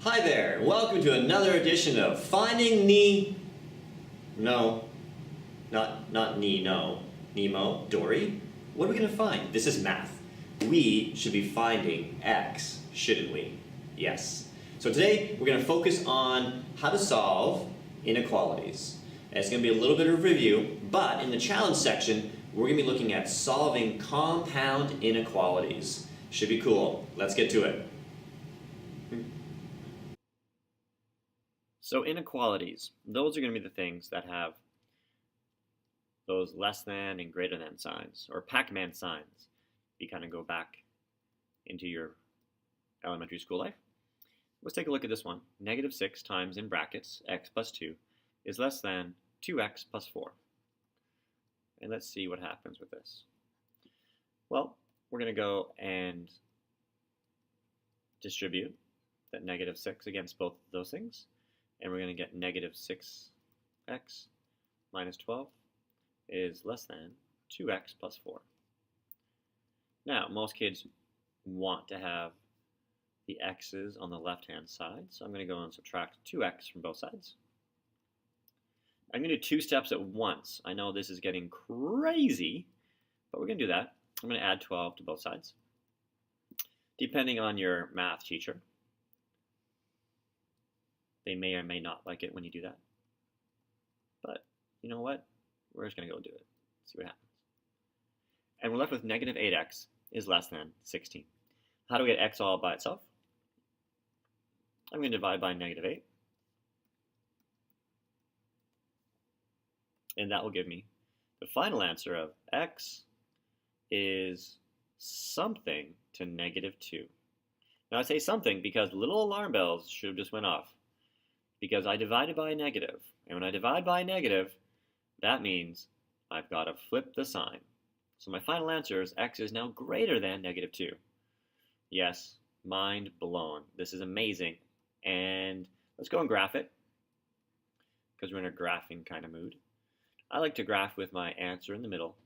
Hi there, welcome to another edition of Finding Nemo, Dory. What are we going to find? This is math. We should be finding x, shouldn't we? Yes. So today we're going to focus on how to solve inequalities. And it's going to be a little bit of review, but in the challenge section, we're going to be looking at solving compound inequalities. Should be cool. Let's get to it. So inequalities, those are going to be the things that have those less than and greater than signs, or Pac-Man signs. You kind of go back into your elementary school life. Let's take a look at this one. -6 times, in brackets, x plus 2 is less than 2x plus 4. And let's see what happens with this. Well, we're going to go and distribute that -6 against both of those things. And we're going to get -6x minus 12 is less than 2x plus 4. Now, most kids want to have the x's on the left-hand side, so I'm going to go and subtract 2x from both sides. I'm going to do 2 steps at once. I know this is getting crazy, but we're going to do that. I'm going to add 12 to both sides. Depending on your math teacher, they may or may not like it when you do that. But you know what? We're just going to go do it. See what happens. And we're left with -8x is less than 16. How do we get x all by itself? I'm going to divide by -8. And that will give me the final answer of x is something to -2. Now I say something because little alarm bells should have just went off. Because I divided by a negative. And when I divide by a negative, that means I've got to flip the sign. So my final answer is x is now greater than -2. Yes, mind blown. This is amazing. And let's go and graph it, because we're in a graphing kind of mood. I like to graph with my answer in the middle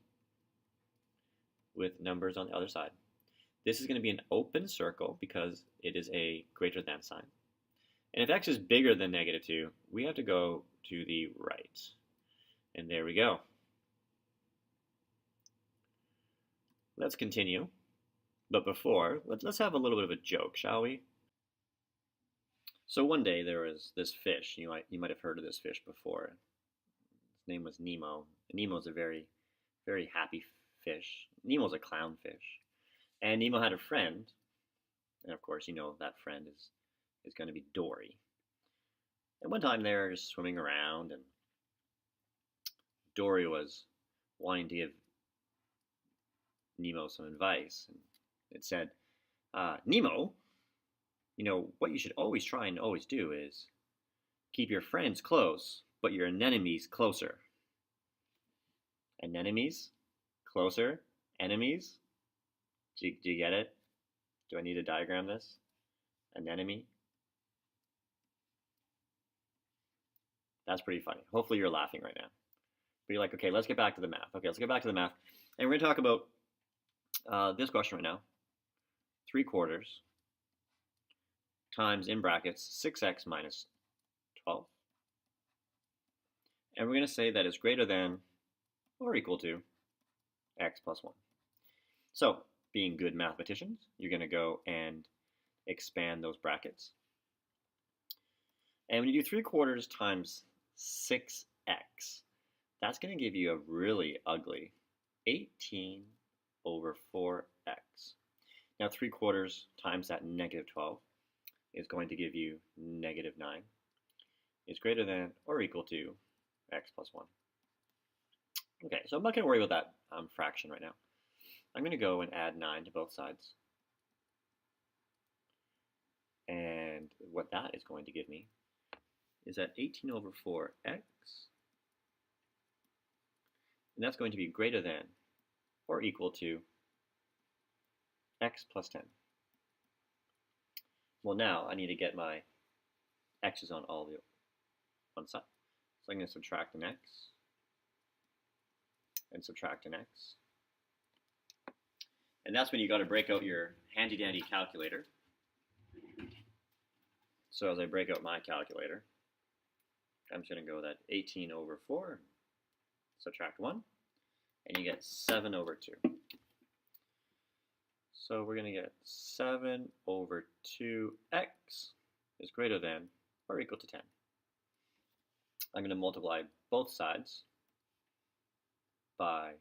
with numbers on the other side. This is going to be an open circle because it is a greater than sign. And if x is bigger than -2, we have to go to the right. And there we go. Let's continue. But before, let's have a little bit of a joke, shall we? So one day there was this fish. You might have heard of this fish before. His name was Nemo. Nemo's a very, very happy fish. Nemo's a clownfish. And Nemo had a friend. And of course, you know that friend is going to be Dory. And one time they were just swimming around, and Dory was wanting to give Nemo some advice. And it said, Nemo, you know, what you should always try and always do is keep your friends close, but your anemones closer. Anemones? Closer? Enemies? Do you get it? Do I need to diagram this? Anemone? That's pretty funny. Hopefully you're laughing right now. But you're like, okay, let's get back to the math. Okay, let's get back to the math. And we're going to talk about this question right now. 3/4 times, in brackets, 6x minus 12. And we're going to say that it's greater than or equal to x plus 1. So, being good mathematicians, you're going to go and expand those brackets. And when you do 3/4 times 6x, that's going to give you a really ugly 18 over 4x. Now 3/4 times that -12 is going to give you -9. It's greater than or equal to x plus 1. Okay, so I'm not going to worry about that fraction right now. I'm going to go and add 9 to both sides. And what that is going to give me is that 18 over 4x, and that's going to be greater than or equal to x plus 10. Well, now I need to get my x's on all the one side. So I'm going to subtract an x and subtract an x. And that's when you got to break out your handy dandy calculator. So as I break out my calculator, I'm just going to go that 18 over 4, subtract 1, and you get 7 over 2. So we're going to get 7 over 2x is greater than or equal to 10. I'm going to multiply both sides by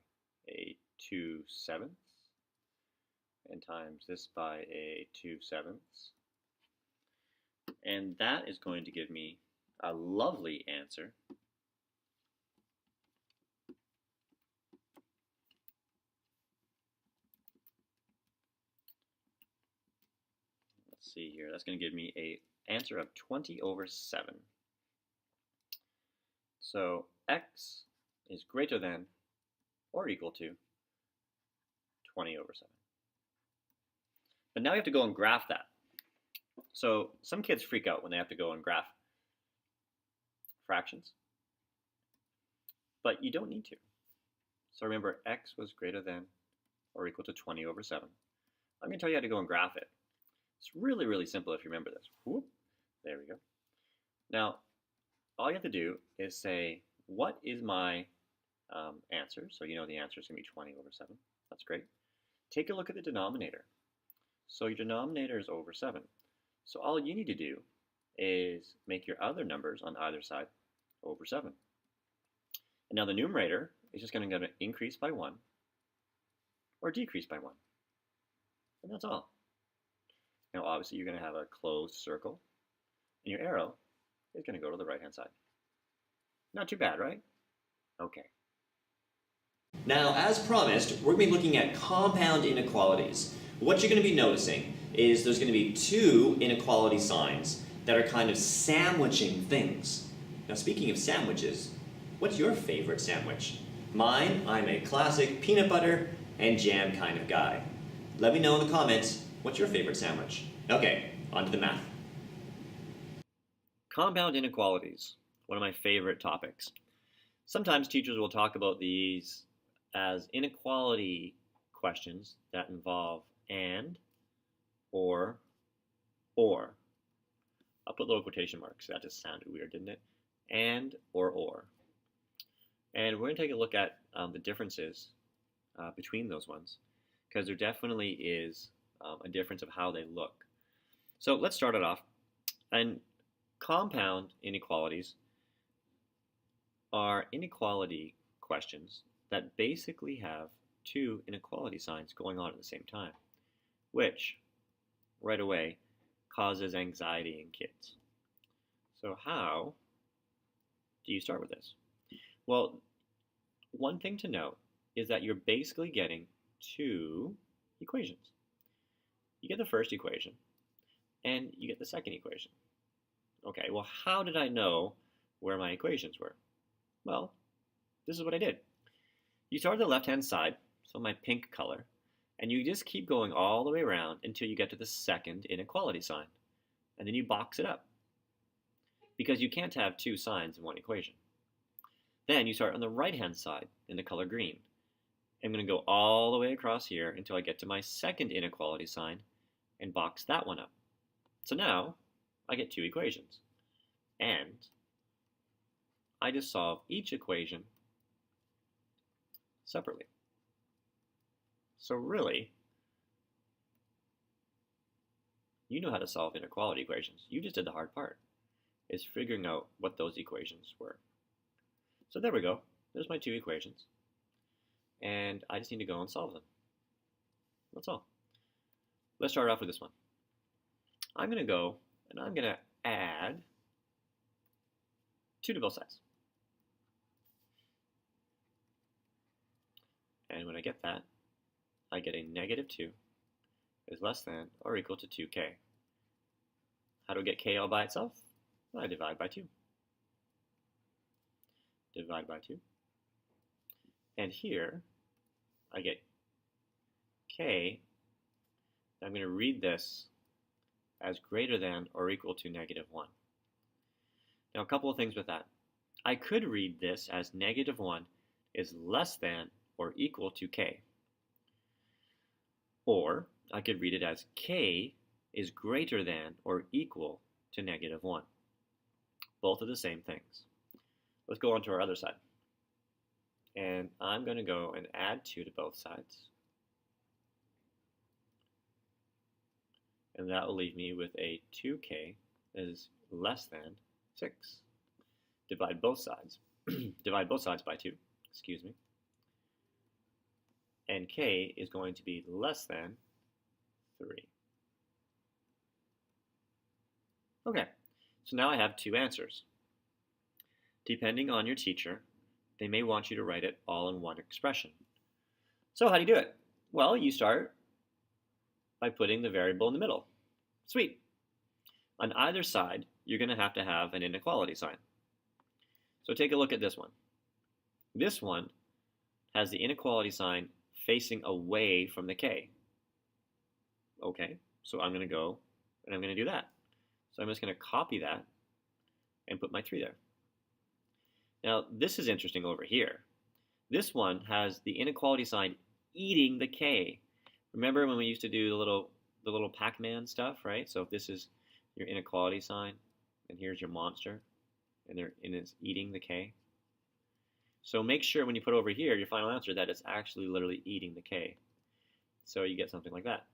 a 2/7 and times this by a 2/7. And that is going to give me a lovely answer let's see here, that's going to give me an answer of 20 over 7. So x is greater than or equal to 20 over 7. But now we have to go and graph that. So some kids freak out when they have to go and graph fractions, but you don't need to. So remember, x was greater than or equal to 20 over 7. I'm going to tell you how to go and graph it. It's really, really simple if you remember this. Whoop, there we go. Now, all you have to do is say, what is my answer? So you know the answer is going to be 20 over 7. That's great. Take a look at the denominator. So your denominator is over 7. So all you need to do is make your other numbers on either side over 7. And now the numerator is just going to increase by 1 or decrease by 1. And that's all. Now obviously you're going to have a closed circle, and your arrow is going to go to the right-hand side. Not too bad, right? Okay. Now, as promised, we're going to be looking at compound inequalities. What you're going to be noticing is there's going to be two inequality signs that are kind of sandwiching things. Now, speaking of sandwiches, what's your favorite sandwich? Mine, I'm a classic peanut butter and jam kind of guy. Let me know in the comments, what's your favorite sandwich? Okay, on to the math. Compound inequalities, one of my favorite topics. Sometimes teachers will talk about these as inequality questions that involve and, or. I'll put little quotation marks. That just sounded weird, didn't it? And, or. And we're going to take a look at the differences between those ones, because there definitely is a difference of how they look. So let's start it off. And compound inequalities are inequality questions that basically have two inequality signs going on at the same time, which right away causes anxiety in kids. So how do you start with this? Well, one thing to note is that you're basically getting two equations. You get the first equation and you get the second equation. Okay, well, how did I know where my equations were? Well, this is what I did. You start at the left-hand side, so my pink color, and you just keep going all the way around until you get to the second inequality sign. And then you box it up, because you can't have two signs in one equation. Then you start on the right-hand side in the color green. I'm going to go all the way across here until I get to my second inequality sign and box that one up. So now I get two equations. And I just solve each equation separately. So really, you know how to solve inequality equations. You just did the hard part, is figuring out what those equations were. So there we go. There's my two equations. And I just need to go and solve them. That's all. Let's start off with this one. I'm going to go and I'm going to add 2 to both sides. And when I get that, I get a negative 2 is less than or equal to 2k. How do I get k all by itself? Well, I divide by 2. Divide by 2. And here, I get k. I'm going to read this as greater than or equal to negative 1. Now, a couple of things with that. I could read this as negative 1 is less than or equal to k. Or I could read it as k is greater than or equal to negative 1. Both are the same things. Let's go on to our other side. And I'm going to go and add 2 to both sides. And that will leave me with a 2k that is less than 6. Divide both sides. Divide both sides by 2, excuse me. And k is going to be less than 3. Okay, so now I have 2 answers. Depending on your teacher, they may want you to write it all in one expression. So how do you do it? Well, you start by putting the variable in the middle. Sweet. On either side, you're going to have an inequality sign. So take a look at this one. This one has the inequality sign facing away from the k. Okay, so I'm going to go and I'm going to do that. So I'm just going to copy that and put my 3 there. Now, this is interesting over here. This one has the inequality sign eating the k. Remember when we used to do the little Pac-Man stuff, right? So if this is your inequality sign, and here's your monster, and it's eating the k. So make sure when you put over here your final answer that it's actually literally eating the k. So you get something like that.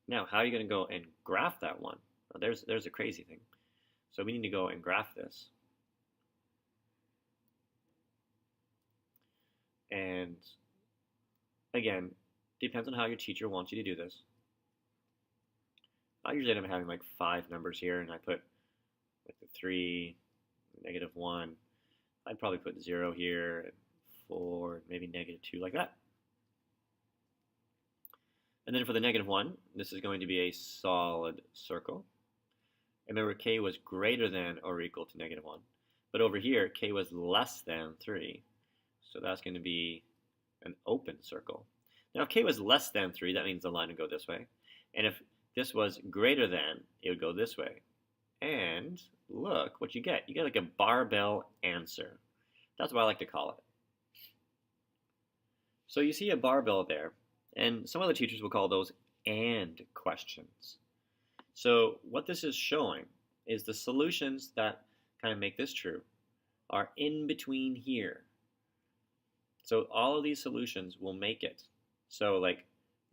Now, how are you going to go and graph that one? Well, there's a crazy thing. So we need to go and graph this. And again, depends on how your teacher wants you to do this. I usually end up having like 5 numbers here, and I put like the 3, -1. I'd probably put 0 here, and 4, maybe -2, like that. And then for the -1, this is going to be a solid circle. And remember, k was greater than or equal to -1. But over here, k was less than 3. So that's going to be an open circle. Now, if k was less than 3, that means the line would go this way. And if this was greater than, it would go this way. And look what you get. You get like a barbell answer. That's what I like to call it. So you see a barbell there. And some other teachers will call those AND questions. So what this is showing is the solutions that kind of make this true are in between here. So all of these solutions will make it. So like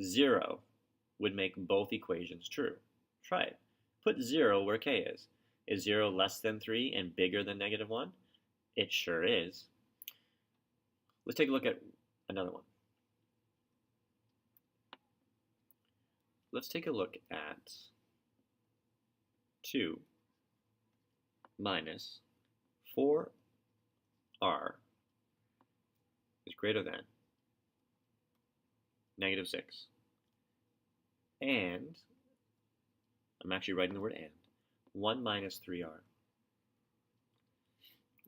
0 would make both equations true. Try it. Put 0 where k is. Is 0 less than 3 and bigger than -1? It sure is. Let's take a look at another one. Let's take a look at 2 minus 4r is greater than -6. And, I'm actually writing the word and, 1 minus 3r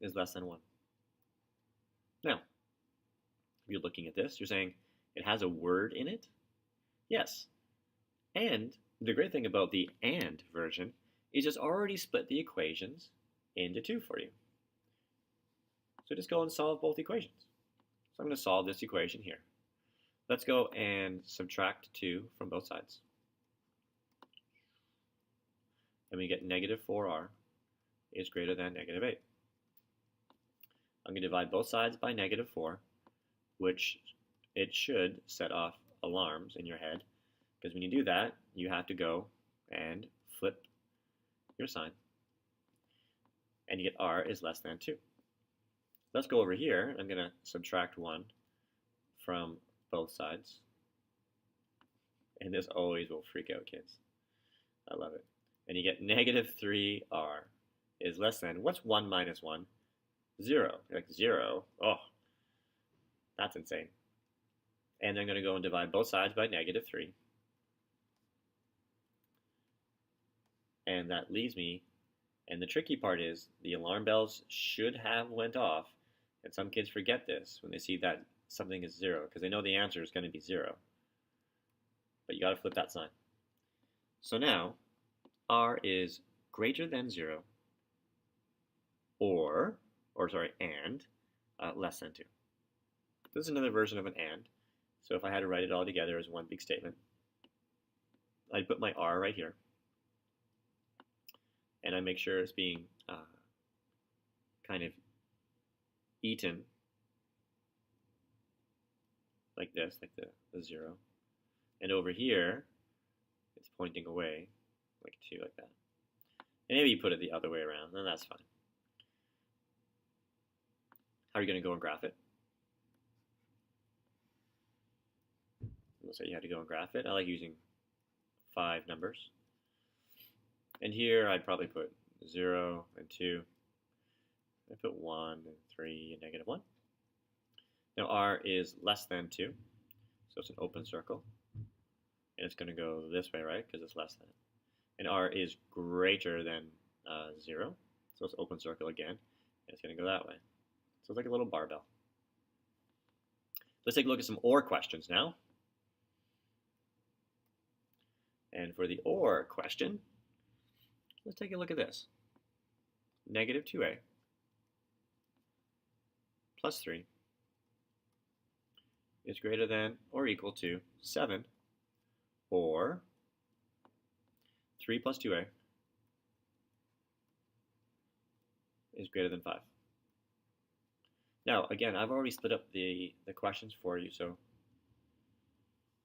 is less than 1. Now, if you're looking at this, you're saying it has a word in it? Yes. And the great thing about the AND version is it's already split the equations into 2 for you. So just go and solve both equations. So I'm going to solve this equation here. Let's go and subtract 2 from both sides. And we get -4r is greater than -8. I'm going to divide both sides by -4, which it should set off alarms in your head. Because when you do that, you have to go and flip your sign. And you get r is less than 2. Let's go over here. I'm going to subtract 1 from both sides. And this always will freak out kids. I love it. And you get -3r is less than, what's 1 minus 1? 0. You're like 0? Oh, that's insane. And I'm going to go and divide both sides by -3. And that leaves me, and the tricky part is the alarm bells should have went off, and some kids forget this when they see that something is 0, because they know the answer is going to be 0. But you got to flip that sign. So now, r is greater than 0, and less than 2. This is another version of an and. So if I had to write it all together as one big statement, I'd put my r right here. and I make sure it's being kind of eaten like this, like the 0. And over here, it's pointing away, like 2, like that. And maybe you put it the other way around, then that's fine. How are you going to go and graph it? We'll say you had to go and graph it. I like using 5 numbers. And here I'd probably put 0 and 2. I put 1 and 3 and -1. Now r is less than 2, so it's an open circle. And it's going to go this way, right, because it's less than. And r is greater than 0, so it's open circle again, and it's going to go that way. So it's like a little barbell. Let's take a look at some OR questions now. And for the OR question, let's take a look at this. -2a plus 3 is greater than or equal to 7, or 3 plus 2a is greater than 5. Now, again, I've already split up the questions for you, so you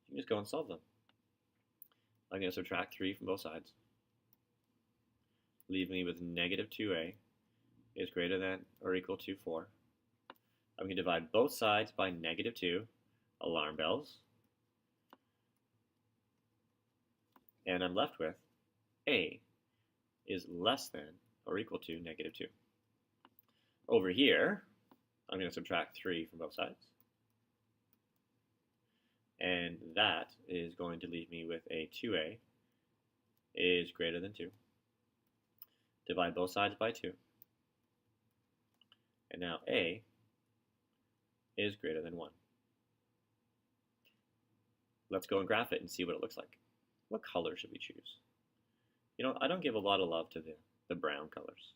can just go and solve them. I'm going to subtract 3 from both sides, leave me with -2a is greater than or equal to 4. I'm going to divide both sides by -2, alarm bells, and I'm left with a is less than or equal to -2. Over here, I'm going to subtract 3 from both sides, and that is going to leave me with a 2a is greater than 2. Divide both sides by 2, and now a is greater than 1. Let's go and graph it and see what it looks like. What color should we choose? You know, I don't give a lot of love to the brown colors.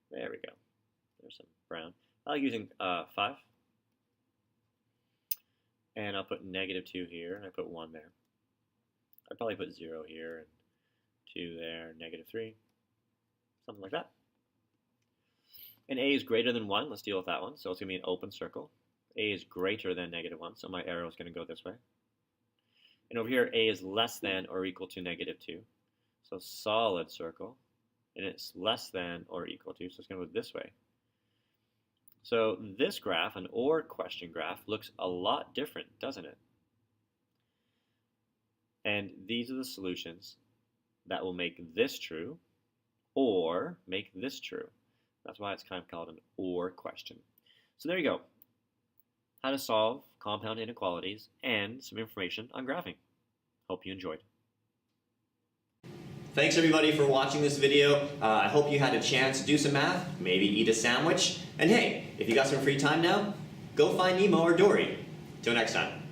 There we go. There's some brown. I like using 5. And I'll put -2 here, and I put 1 there. I'd probably put 0 here, and 2 there, -3. Something like that. And a is greater than 1. Let's deal with that one. So it's going to be an open circle. A is greater than -1, so my arrow is going to go this way. And over here, a is less than or equal to -2. So solid circle. And it's less than or equal to, so it's going to go this way. So this graph, an OR question graph, looks a lot different, doesn't it? And these are the solutions that will make this true or make this true. That's why it's kind of called an OR question. So there you go. How to solve compound inequalities and some information on graphing. Hope you enjoyed. Thanks everybody for watching this video. I hope you had a chance to do some math, maybe eat a sandwich. And hey, if you got some free time now, go find Nemo or Dory. Till next time.